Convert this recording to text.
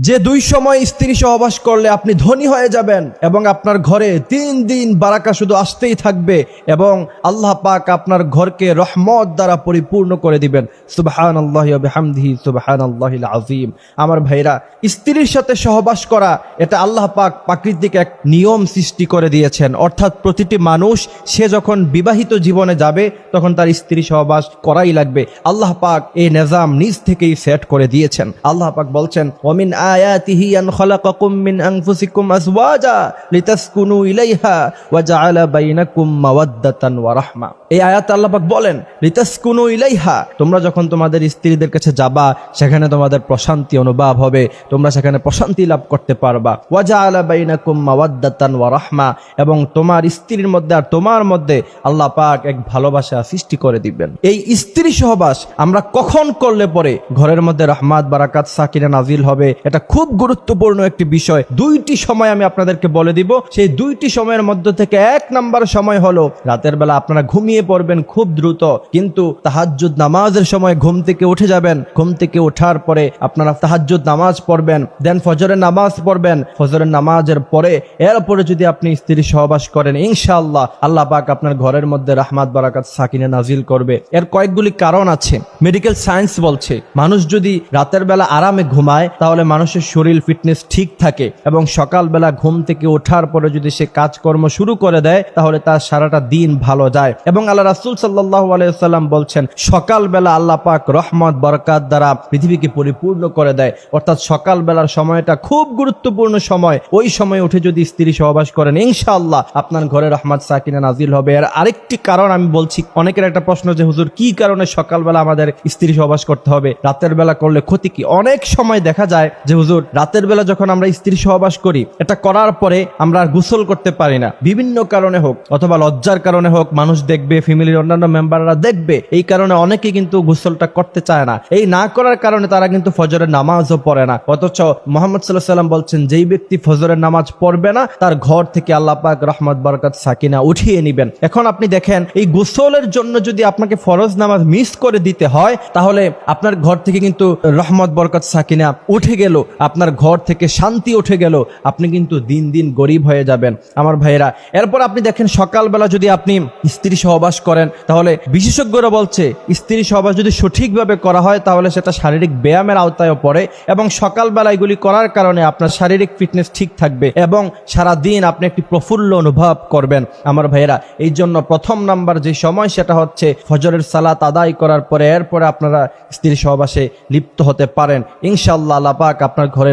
যে দুই সময় স্ত্রী সহবাস করলে আপনি ধনী হয়ে যাবেন এবং আপনার ঘরে 3 দিন বারাকা শুধু আসতেই থাকবে এবং আল্লাহ পাক আপনার ঘরকে রহমত দ্বারা পরিপূর্ণ করে দিবেন। সুবহানাল্লাহি ওয়া বিহামদিহি সুবহানাল্লাহিল আযীম। আমার ভাইরা, স্ত্রীর সাথে সহবাস করা এটা আল্লাহ পাক প্রাকৃতিক এক নিয়ম সৃষ্টি করে দিয়েছেন। অর্থাৎ প্রতিটি মানুষ সে যখন বিবাহিত জীবনে যাবে তখন তার স্ত্রী সহবাস করাই লাগবে। আল্লাহ পাক এই নিজাম নিজ থেকেই সেট করে দিয়েছেন। আল্লাহ পাক বলছেন, ওমিন আয়াতিহি আন খালাকাকুম মিন আনফুসিকুম আজওয়াজা লিতাসকুনু ইলাইহা ওয়া জাআলা বাইনাকুম মাওয়াদ্দাতান ওয়া রাহমা। এই আয়াতে আল্লাহ পাক বলেন, লিতাসকুনু ইলাইহা, তোমরা যখন তোমাদের স্ত্রীদের কাছে যাবা সেখানে তোমাদের প্রশান্তি অনুভব হবে, তোমরা সেখানে প্রশান্তি লাভ করতে পারবা। ওয়া জাআলা বাইনাকুম মাওয়াদ্দাতান ওয়া রাহমা, এবং তোমার স্ত্রীর মধ্যে আর তোমার মধ্যে আল্লাহ পাক এক ভালোবাসা সৃষ্টি করে দিবেন। এই স্ত্রী সহবাস আমরা কখন করলে পরে ঘরের মধ্যে রহমত বারাকাত সাকিনা নাজিল হবে, এটা খুব গুরুত্বপূর্ণ একটি বিষয়। 2টি সময় আমি আপনাদেরকে বলে দিব। সেই 2টি সময়ের মধ্যে থেকে 1 নাম্বার সময় হলো রাতের বেলা আপনারা ঘুমিয়ে পড়বেন খুব দ্রুত, কিন্তু তাহাজ্জুদ নামাজের সময় ঘুম থেকে উঠে যাবেন। ঘুম থেকে ওঠার পরে আপনারা তাহাজ্জুদ নামাজ পড়বেন, দেন ফজরের নামাজ পড়বেন। ফজরের নামাজের পরে এরপরে যদি আপনি স্ত্রী সহবাস করেন, ইনশাআল্লাহ আল্লাহ পাক আপনার ঘরের মধ্যে রহমত বারাকাত সাকিনা নাজিল করবে। এর কয়েকগুলি কারণ আছে। মেডিকেল সায়েন্স বলছে মানুষ যদি রাতের বেলা আরামে ঘুমায় তাহলে মানুষের শরীর ফিটনেস ঠিক থাকে এবং সকালবেলা ঘুম থেকে ওঠার পরে যদি সে কাজকর্ম শুরু করে দেয় তাহলে তার সারাটা দিন ভালো যায়। এবং আল্লাহ রাসূল সাল্লাল্লাহু আলাইহি ওয়াসাল্লাম বলছেন, সকালবেলা আল্লাহ পাক রহমত বরকত দ্বারা পৃথিবীকে পরিপূর্ণ করে দেয়। অর্থাৎ সকালবেলার সময়টা খুব গুরুত্বপূর্ণ সময়। ওই সময় উঠে যদি স্ত্রী সহবাস করেন, ইনশাআল্লাহ আপনার ঘরে রহমত সাকিনা নাজিল হবে। আর আরেকটি কারণ আমি বলছি, অনেকের একটা প্রশ্ন যে হুজুর কি কারণে সকালবেলা আমাদের স্ত্রী সহবাস করতে হবে, রাতের বেলা করলে ক্ষতি কি? অনেক সময় দেখা যায় যে হুজুর রাতের বেলা যখন আমরা স্ত্রী সহবাস করি, এটা করার পরে আমরা আর গোসল করতে পারি না, বিভিন্ন কারণে হোক অথবা লজ্জার কারণে হোক, মানুষ দেখবে, ফ্যামিলির অন্যান্য মেম্বাররা দেখবে, এই কারণে অনেকে কিন্তু গোসলটা করতে চায় না। এই না করার কারণে তারা কিন্তু ফজরের নামাজও পড়ে না। অথচ মুহাম্মদ সাল্লাল্লাহু আলাইহি ওয়াসাল্লাম বলছেন, যেই ব্যক্তি ফজরের নামাজ পড়বে না তার ঘর থেকে আল্লাহ পাক রহমত বরকত সাকিনা উঠিয়ে নেবেন। এখন আপনি দেখেন, এই গোসলের জন্য যদি আপনাকে ফরজ নামাজ মিস করে দিতে হয় তাহলে আপনার ঘর থেকে কিন্তু রহমত বরকত সাকিনা উঠে গেল, আপনার ঘর থেকে শান্তি উঠে গেল, আপনি কিন্তু দিন দিন গরিব হয়ে যাবেন। আমার ভাইয়েরা, এরপর আপনি দেখেন সকালবেলা যদি আপনি স্ত্রী সহবাস করেন তাহলে বিশেষজ্ঞরা বলছে স্ত্রী সহবাস যদি সঠিকভাবে করা হয় তাহলে সেটা শারীরিক ব্যায়ামের আওতায় পড়ে এবং সকালবেলা এগুলি করার কারণে আপনার শারীরিক ফিটনেস ঠিক থাকবে এবং সারা দিন আপনি একটি প্রফুল্ল অনুভব করবেন। আমার ভাইয়েরা, এই জন্য প্রথম নাম্বার যে সময় সেটা হচ্ছে ফজরের সালাত আদায় করার পরে এরপরে আপনারা স্ত্রী সহবাসে লিপ্ত হতে পারেন। ইনশাআল্লাহ আল্লাহ পাক আপনার ঘরে